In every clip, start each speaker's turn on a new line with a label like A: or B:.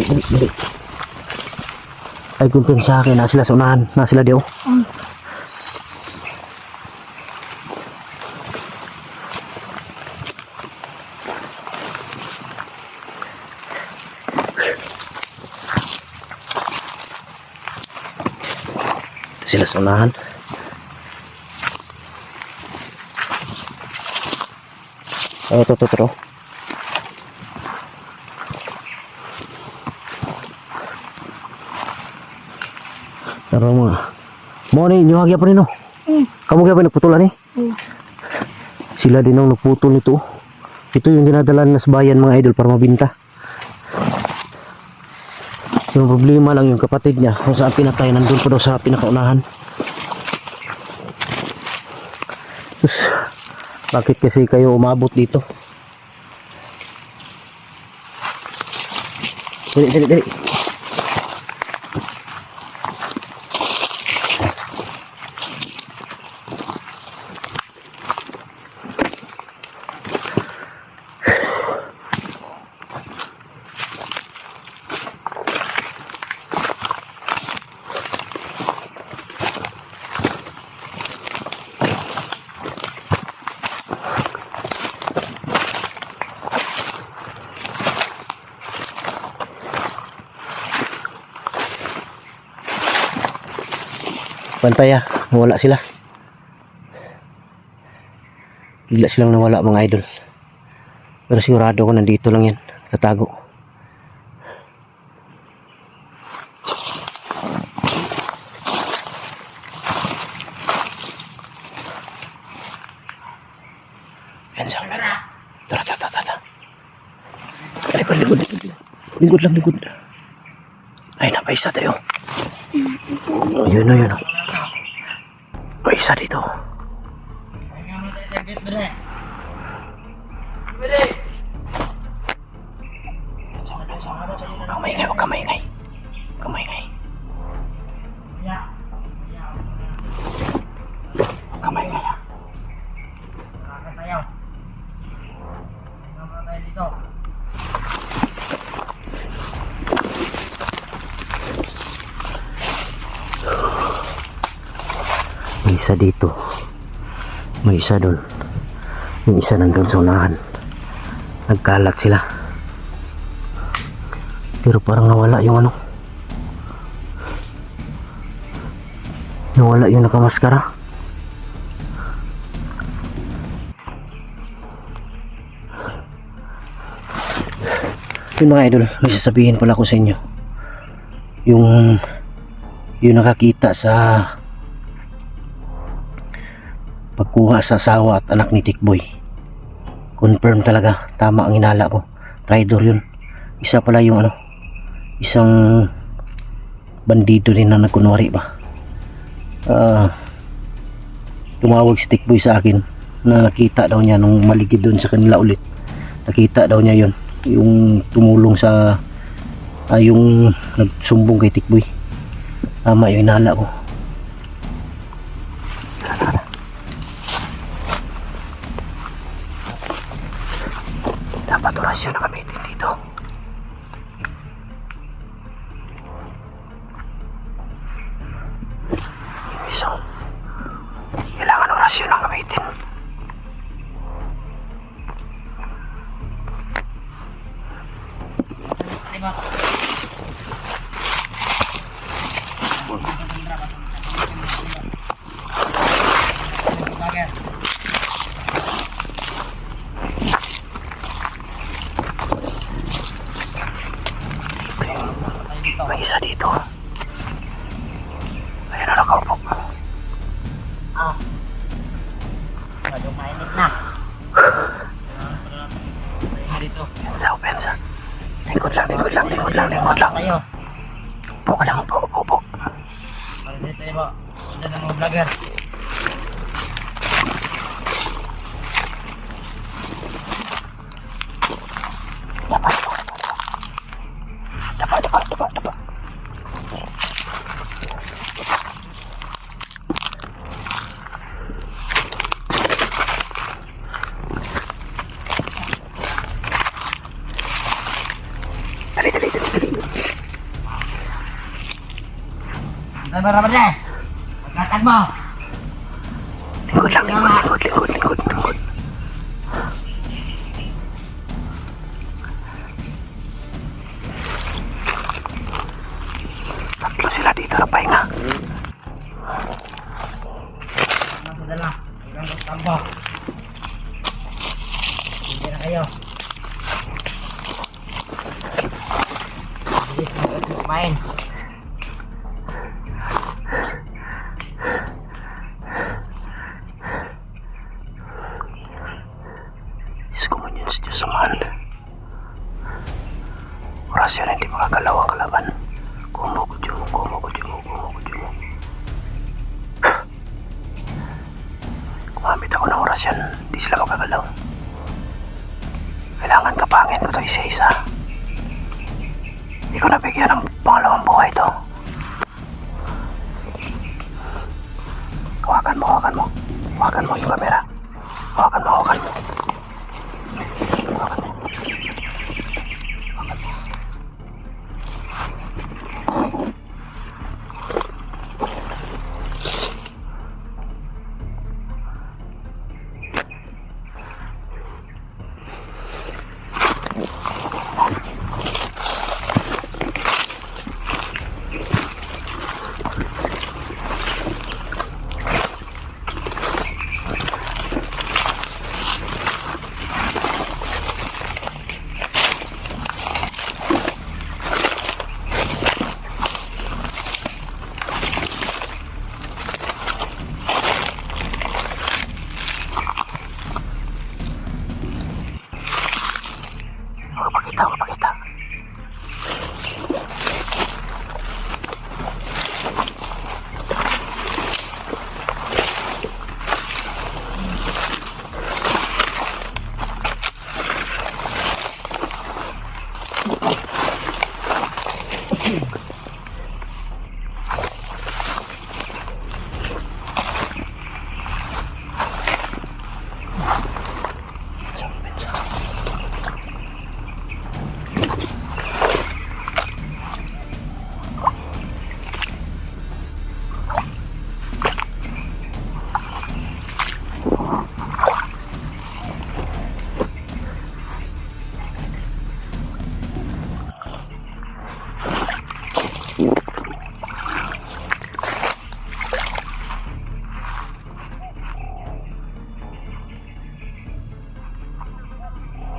A: dali. Ay, kumpensa akin. Na sila sa unahan. Na sila di, oh. Ito sila sa unahan. Oh, ito. Tara mo. Mo ni nyo hagya pa rin, no? Kamu kaya pa nagputulan, eh? Sila din ang nagputol nito. Ito yung dinadala na sa bayan, mga idol, para mabinta. Yung problema lang yung kapatid niya kung saan pinatay, nandun pa daw sa pinakaunahan. Sus, bakit kasi kayo umabot dito? Dali. Pantay, nawala sila. Bigla silang nawala, mga idol. Pero sigurado ko nandito lang yan, katago. Yan siya. Tara. Lingkod. Ay, napaisa tayo. Yun. May isa dito. Kamay ngay. May isa dito. May isa doon. Yung isa nandun sa unahan. Nagkalat sila. Pero parang nawala yung ano. Nawala yung nakamaskara. Yung mga idol, may sasabihin pala ko sa inyo. Yung nakakita sa pagkuha sa asawa at anak ni Tikboy, confirm talaga, tama ang hinala ko. Traitor yun. Isa pala yung isang bandido rin na nagkunwari ba. Tumawag si Tikboy sa akin na nakita daw niya nung maligid doon sa kanila ulit. Nakita daw niya yun, yung tumulong sa yung nagsumbong kay Tikboy. Tama yung hinala ko. Dapat orasyon na gamitin dito. So, kailangan orasyon na gamitin. May isa dito. Ayun na nakaupo.
B: Medyo mainit na.
A: Pensa. Lingkod lang.
B: Tayo.
A: Upo ka lang, upo.
B: Dito tayo po. Ito na mga vlogger.
A: Dapat. Dali.
B: para deh. Pagkatag mo.
A: Lingkod lang, lingkod. Tatlo sila dito na pahinga.
B: Masuk dalam. Ilang tambah. Hindi na kayo. Bilis na kayo kumain.
A: Diyos ko man yun sa Diyos Amahan. Orasyon hindi makagalaw ang kalaban. Kumukod mo. Kumamit ako ng orasyon, di sila makagalaw. Kailangan kapangin ko to isa-isa. Hindi ko nabigyan ng pangalawang buhay to. Hawakan mo yung kamera. Hawakan mo. Pakita.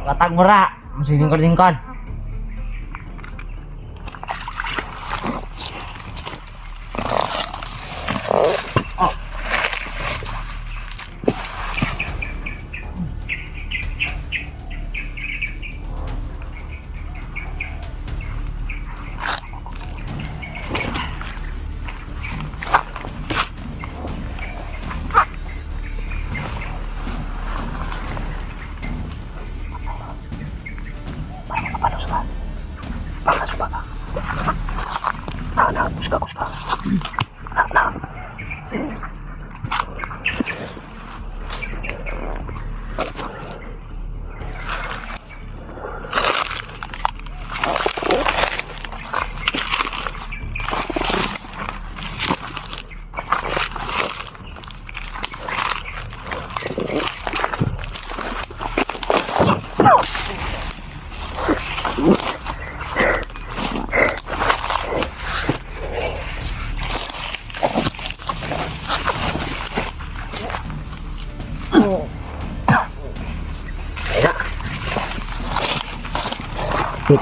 B: Latag mura. Masih lingkod-lingkod.
A: Baka. Nah, kuska. Nah.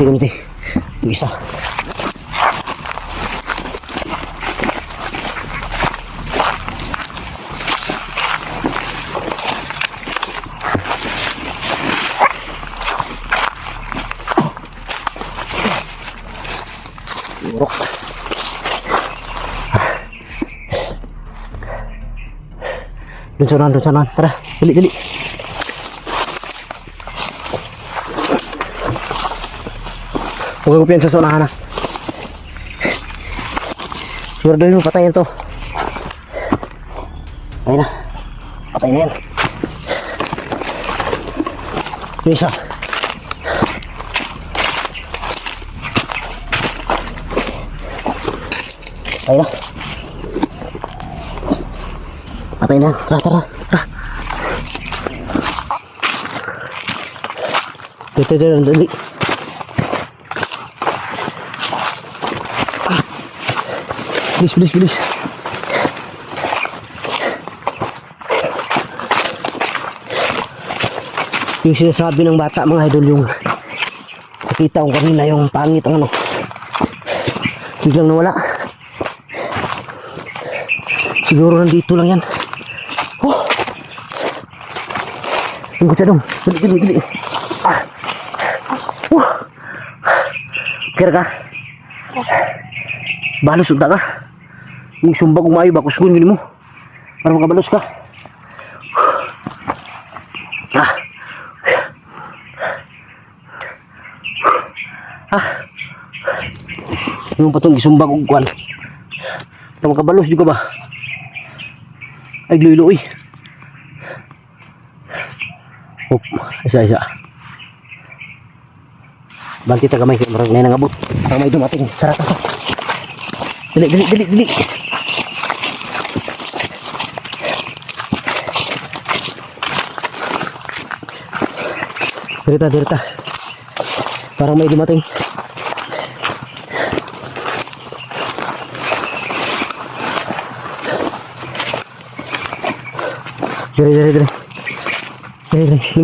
A: Kunti. Yung isa. Buruk. Doon sana. Tara, dali. Huwag ko piyan sa unahan na. Siguraduhin mo, patayin to. Ayun na. Patay na yan. Yung isa. Ayun na. Patay na. Tara, tara, tara. Dito, dali. Bilis. Yung sinasabi ng bata mga idol, yung nakita ko kanina yung pangit ang ano. Biglang nawala. Siguro nandito lang yan. Oh! Lingkod siya dong. Dali. Kira ka? Balos unta ka? Yung sumbag umayo, bakos gun gini mo. Para makabalos ka. Yung patong gisumbag og kwan. Para makabalos juga ba? Ay luy. Hop, isa. Bangkit ka kamay kay marag na nangabot. Ang may dumating. Tara. Dili. Dirita. Parang may dumating. Diri.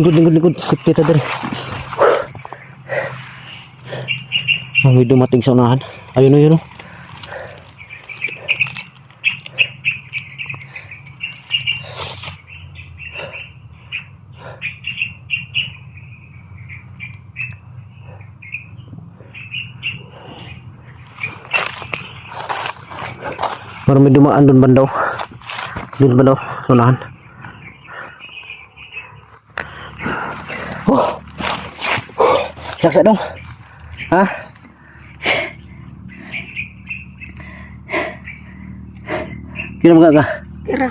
A: Lingkod. Sikita diri. May dumating sa unahan. Ayun. Parang may dumaan doon bandaw. Unahan. Laksa dong. Ha? Kira mga ka?
C: Kira.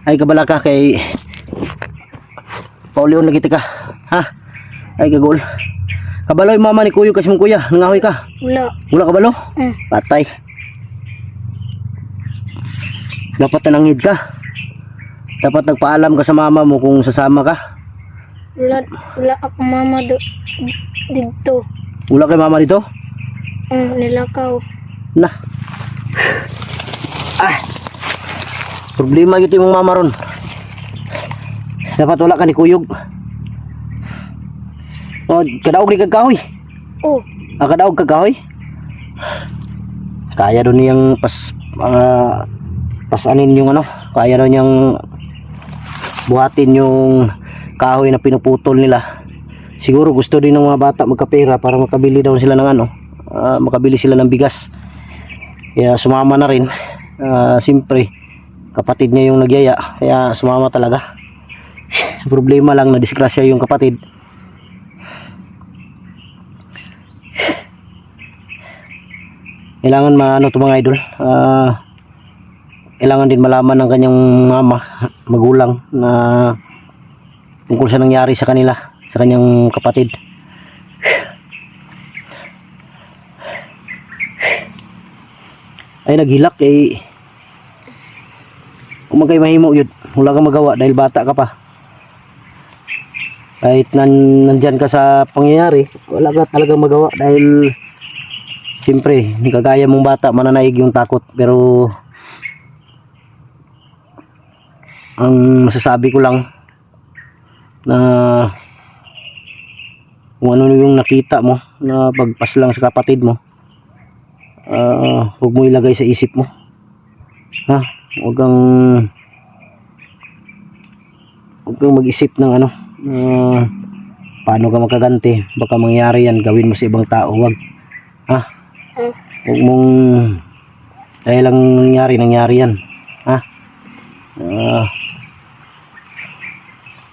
A: Ay kabala ka kay Paulion lagi ka. Ha? Ay kagol. Kabalo yung mama ni Kuyo kasi mong kuya. Nangahoy ka. Wala kabalo? Patay. Dapat nanangid ka. Dapat nagpaalam ka sa mama mo kung sasama ka.
C: Wala ako mama dito.
A: Wala kay mama dito?
C: Nilakaw.
A: Na. Problema gitu yung mama ron. Dapat wala ka ni Kuyog. Kadaog ni kagkahoy. Kadaog kagkahoy. Kaya doon niyang pasanin yung ano. Kaya doon niyang buhatin yung kahoy na pinuputol nila. Siguro gusto din ng mga bata magkapera para makabili daw sila ng ano, makabili sila ng bigas. Kaya sumama na rin. Siyempre kapatid niya yung nagyaya, kaya sumama talaga. Problema lang na disgrasya yung kapatid. Kailangan maano to mga idol. Kailangan din malaman ng kanyang mama, magulang na tungkol sa nangyari sa kanila, sa kanyang kapatid. Ay naghilak kung magkay mahimo yun, wala kang magawa dahil bata ka pa. Kahit nandyan ka sa pangyayari, wala ka talagang magawa dahil siyempre kagaya mong bata mananaig yung takot. Pero ang masasabi ko lang na kung ano yung nakita mo na pagpas lang sa kapatid mo, huwag mo ilagay sa isip mo, ha? Huwag kang mag-isip ng ano, paano ka makaganti, baka mangyari yan, gawin mo sa ibang tao. Huwag, ha? Huwag mong dahil lang nangyari yan, ha?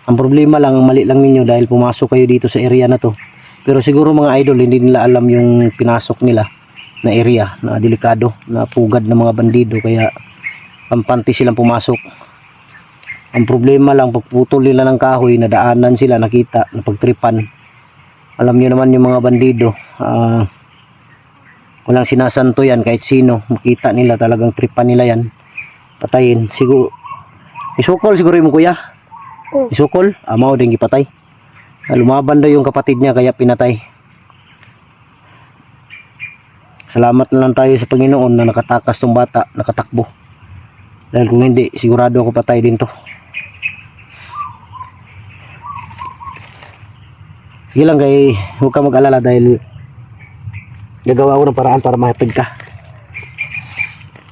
A: Ang problema lang, mali lang ninyo dahil pumasok kayo dito sa area na to. Pero siguro mga idol, hindi nila alam yung pinasok nila na area, na delikado, na pugad ng mga bandido, kaya pampanti silang pumasok. Ang problema lang, pagputol nila ng kahoy, nadaanan sila, nakita, napagtripan. Alam nyo naman yung mga bandido, walang sinasanto yan kahit sino, makita nila talagang tripan nila yan. Patayin. Siguro. Isukol siguro yung kuya.
C: Oh.
A: Isukol. Amaw din gipatay. Lumaban daw yung kapatid niya kaya pinatay. Salamat na lang tayo sa Panginoon na nakatakas tong bata, nakatakbo. Dahil kung hindi, sigurado ako patay din to. Sige lang kay, huwag ka mag-alala dahil gagawa ko ng paraan para mahapid ka.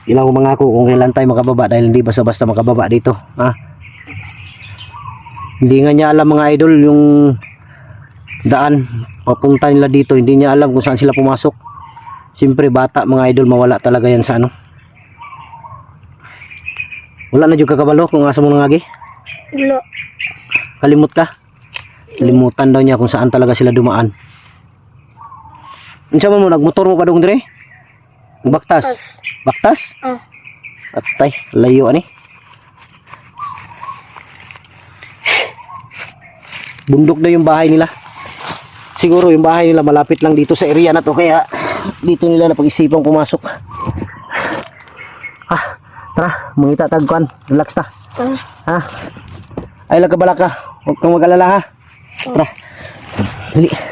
A: Ilang ko mangako kung kailan tayo makababa dahil hindi basta-basta makababa dito. Ha? Hindi nga niya alam mga idol yung daan papunta nila dito. Hindi niya alam kung saan sila pumasok. Siyempre bata mga idol, mawala talaga yan sa ano. Wala na yung kakabalo kung asa mo nangagi.
C: Wala.
A: Kalimut ka. Kalimutan daw niya kung saan talaga sila dumaan. Unsa man mo nagmotor mo pa dong dire? Baktas. Baktas?
C: Ah.
A: Atay, layo ani. Bundok na yung bahay nila. Siguro yung bahay nila malapit lang dito sa area na to kaya dito nila napag-isipang pumasok. Tara, mangita tagkuan. Relax ta. Ha? Ay, lagkabalaka. Huwag kang mag-alala ha. Tara. Dali.